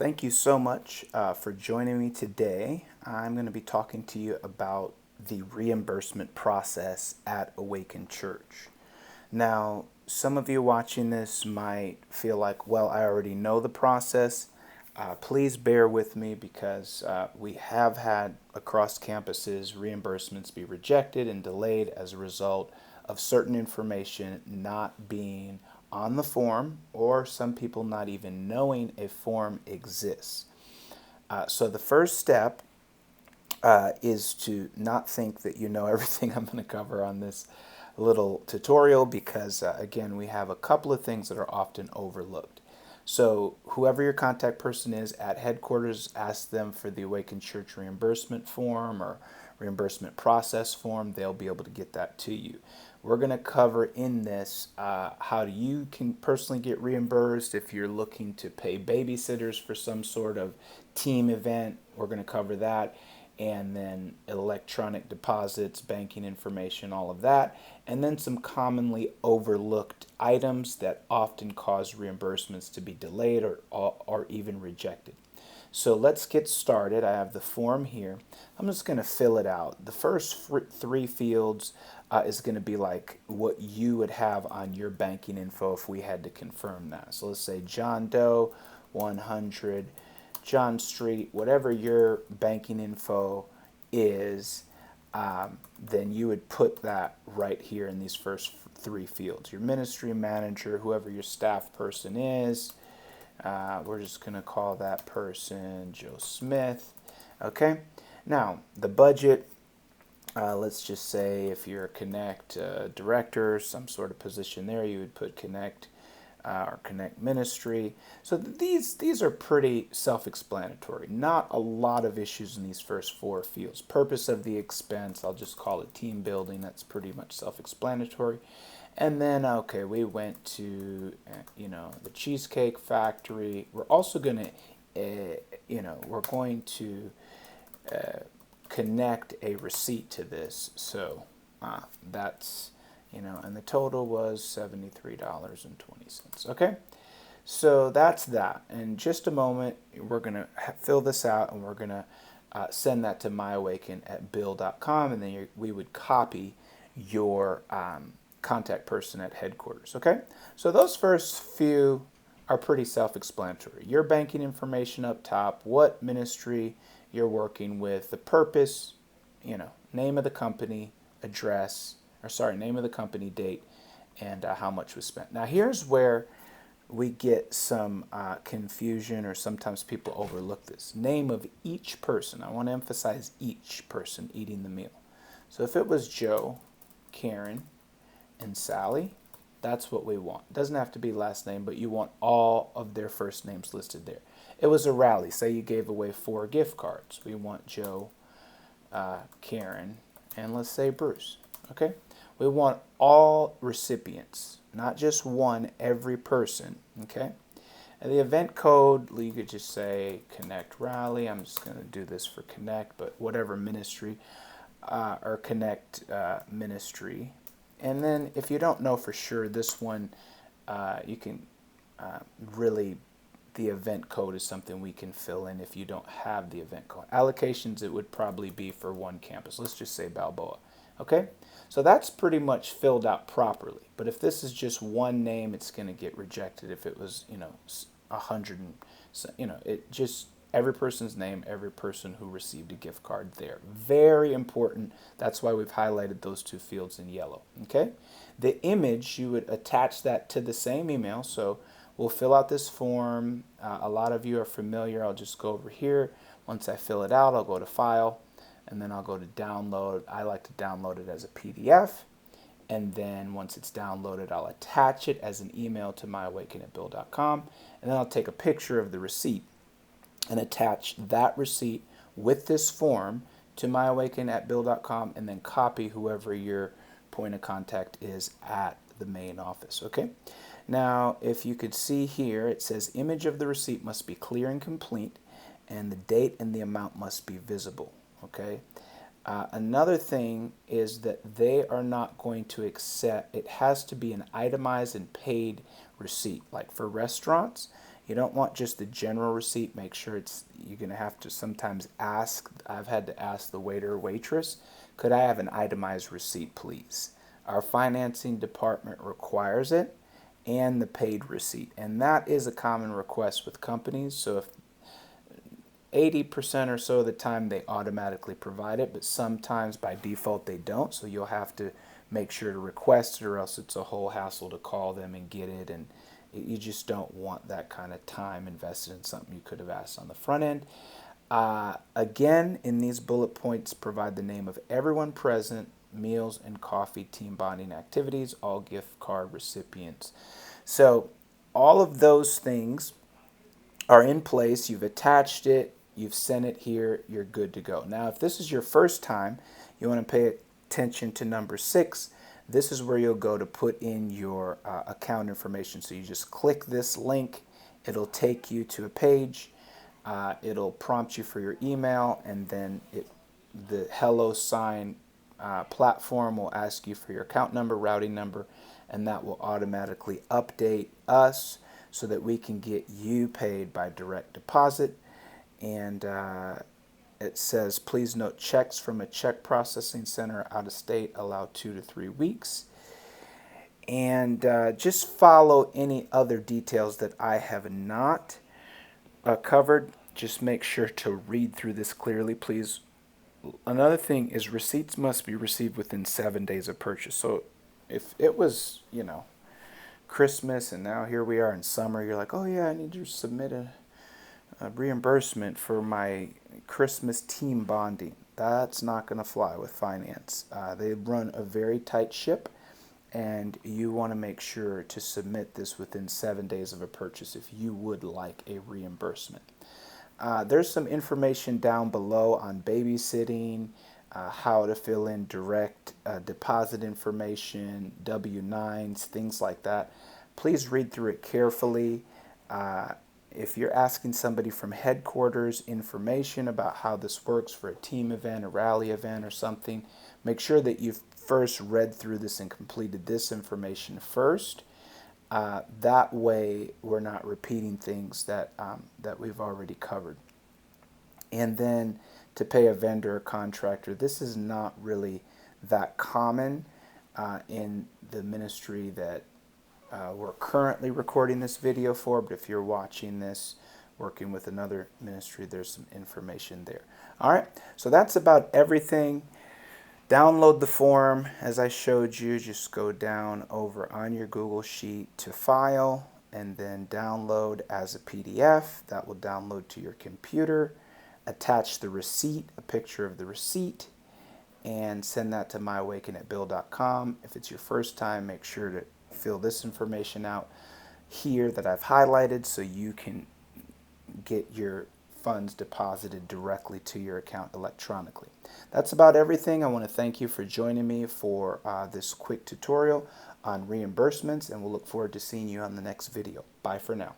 Thank you so much for joining me today. I'm going to be talking to you about the reimbursement process at Awaken Church. Now, some of you watching this might feel like, well, I already know the process. Please bear with me because we have had across campuses reimbursements be rejected and delayed as a result of certain information not being on the form, or some people not even knowing a form exists. So the first step is to not think that you know everything I'm going to cover on this little tutorial because, again, we have a couple of things that are often overlooked. So whoever your contact person is at headquarters, ask them for the Awaken Church reimbursement form or reimbursement process form. They'll be able to get that to you. We're going to cover in this how you can personally get reimbursed if you're looking to pay babysitters for some sort of team event. We're going to cover that, and then electronic deposits, banking information, all of that, and then some commonly overlooked items that often cause reimbursements to be delayed or even rejected. So let's get started. I have the form here. I'm just going to fill it out. The first three fields is going to be like what you would have on your banking info if we had to confirm that. So let's say John Doe, 100 John Street, whatever your banking info is, then you would put that right here in these first three fields. Your ministry manager, whoever your staff person is, we're just going to call that person Joe Smith. Okay. Now, the budget, let's just say if you're a Connect director, some sort of position there, you would put Connect or Connect Ministry. So these are pretty self-explanatory. Not a lot of issues in these first four fields. Purpose of the expense, I'll just call it team building. That's pretty much self-explanatory. And then, okay, we went to, the Cheesecake Factory. We're also going to, we're going to connect a receipt to this. So that's, and the total was $73.20. Okay, so that's that. In just a moment, we're going to fill this out, and we're going to send that to myawaken@bill.com, and then we would copy your contact person at headquarters. Okay, so those first few are pretty self-explanatory. Your banking information up top, what ministry you're working with, the purpose, name of the company, address, name of the company, date, and how much was spent. Now here's where we get some confusion, or sometimes people overlook this. Name of each person. I want to emphasize each person eating the meal. So if it was Joe, Karen, and Sally, that's what we want. It doesn't have to be last name, but you want all of their first names listed there. It was a rally. Say you gave away 4 gift cards. We want Joe, Karen, and let's say Bruce. Okay? We want all recipients, not just one, every person. Okay? And the event code, you could just say Connect Rally. I'm just going to do this for Connect, but whatever ministry, or Connect Ministry. And then if you don't know for sure, this one, you can really, the event code is something we can fill in if you don't have the event code. Allocations, it would probably be for one campus. Let's just say Balboa. Okay? So that's pretty much filled out properly. But if this is just one name, it's going to get rejected. If it was, 100, it just, every person's name, every person who received a gift card there. Very important. That's why we've highlighted those 2 fields in yellow. Okay? The image, you would attach that to the same email. So we'll fill out this form. A lot of you are familiar. I'll just go over here. Once I fill it out, I'll go to File, and then I'll go to Download. I like to download it as a PDF. And then once it's downloaded, I'll attach it as an email to myawaken@bill.com. And then I'll take a picture of the receipt and attach that receipt with this form to myawaken@bill.com, and then copy whoever your point of contact is at the main office. Okay? Now, if you could see here, it says image of the receipt must be clear and complete, and the date and the amount must be visible. Okay? Another thing is that they are not going to accept, it has to be an itemized and paid receipt. Like for restaurants, You don't want just the general receipt. Make sure you're going to have to sometimes ask. I've had to ask the waiter or waitress, could I have an itemized receipt, please? Our financing department requires it, and the paid receipt. And that is a common request with companies. So if 80% or so of the time they automatically provide it, but sometimes by default they don't. So you'll have to make sure to request it, or else it's a whole hassle to call them and get it. And you just don't want that kind of time invested in something you could have asked on the front end. Again, in these bullet points, provide the name of everyone present, meals and coffee, team bonding activities, all gift card recipients. So all of those things are in place. You've attached it, you've sent it here, you're good to go. Now, if this is your first time, you want to pay attention to number 6. This is where you'll go to put in your account information. So you just click this link, it'll take you to a page, it'll prompt you for your email, and then the hello sign platform will ask you for your account number, routing number, and that will automatically update us so that we can get you paid by direct deposit. And it says, please note checks from a check processing center out of state allow 2 to 3 weeks. And just follow any other details that I have not covered. Just make sure to read through this clearly, please. Another thing is receipts must be received within 7 days of purchase. So if it was, Christmas and now here we are in summer, you're like, oh yeah, I need to submit a reimbursement for my Christmas team bonding. That's not going to fly with finance. They run a very tight ship, and you want to make sure to submit this within 7 days of a purchase if you would like a reimbursement. There's some information down below on babysitting, how to fill in direct deposit information, W-9s, things like that. Please read through it carefully. If you're asking somebody from headquarters information about how this works for a team event, a rally event, or something, make sure that you've first read through this and completed this information first. That way we're not repeating things that we've already covered. And then to pay a vendor or contractor, this is not really that common in the ministry that we're currently recording this video for, but if you're watching this working with another ministry, there's some information there. All right, so that's about everything. Download the form as I showed you. Just go down over on your Google Sheet to File, and then download as a PDF. That will download to your computer. Attach the receipt, a picture of the receipt, and send that to myawaken@bill.com. If it's your first time, make sure to fill this information out here that I've highlighted so you can get your funds deposited directly to your account electronically. That's about everything. I want to thank you for joining me for this quick tutorial on reimbursements, and we'll look forward to seeing you on the next video. Bye for now.